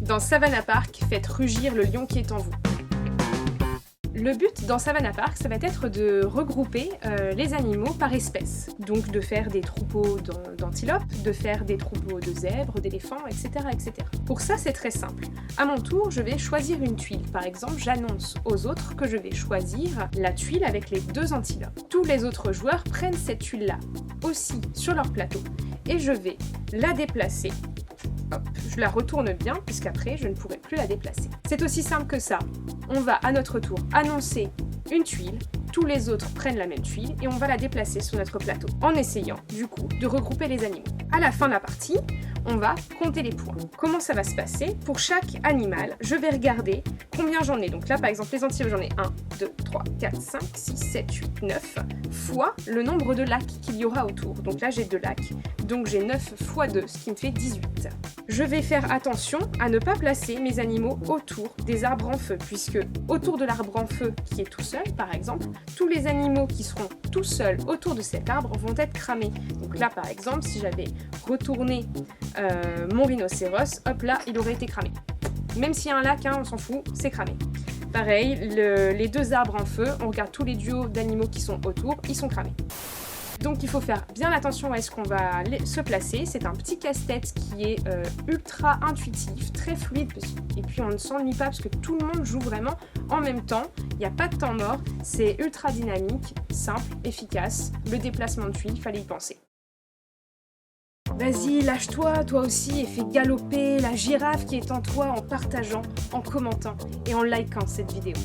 Dans Savannah Park, faites rugir le lion qui est en vous. Le but dans Savannah Park, ça va être de regrouper les animaux par espèce. Donc de faire des troupeaux d'antilopes, de faire des troupeaux de zèbres, d'éléphants, etc., etc. Pour ça, c'est très simple. À mon tour, je vais choisir une tuile. Par exemple, j'annonce aux autres que je vais choisir la tuile avec les 2 antilopes. Tous les autres joueurs prennent cette tuile-là aussi sur leur plateau et je vais la déplacer. Hop, je la retourne bien, puisqu'après, je ne pourrai plus la déplacer. C'est aussi simple que ça. On va, à notre tour, annoncer une tuile, tous les autres prennent la même tuile, et on va la déplacer sur notre plateau, en essayant, du coup, de regrouper les animaux. À la fin de la partie, on va compter les points. Comment ça va se passer? Pour chaque animal, je vais regarder combien j'en ai. Donc là, par exemple, les antilopes, j'en ai 1, 2, 3, 4, 5, 6, 7, 8, 9, fois le nombre de lacs qu'il y aura autour. Donc là, j'ai 2 lacs. Donc j'ai 9 fois 2, ce qui me fait 18. Je vais faire attention à ne pas placer mes animaux autour des arbres en feu, puisque autour de l'arbre en feu qui est tout seul, par exemple, tous les animaux qui seront tout seuls autour de cet arbre vont être cramés. Donc là, par exemple, si j'avais retourné mon rhinocéros, hop là, il aurait été cramé. Même s'il y a un lac, hein, on s'en fout, c'est cramé. Pareil, les 2 arbres en feu, on regarde tous les duos d'animaux qui sont autour, ils sont cramés. Donc il faut faire bien attention à ce qu'on va se placer. C'est un petit casse-tête qui est ultra intuitif, très fluide, et puis on ne s'ennuie pas parce que tout le monde joue vraiment en même temps. Il n'y a pas de temps mort, c'est ultra dynamique, simple, efficace. Le déplacement de tuiles, il fallait y penser. Vas-y, lâche-toi, toi aussi, et fais galoper la girafe qui est en toi en partageant, en commentant et en likant cette vidéo.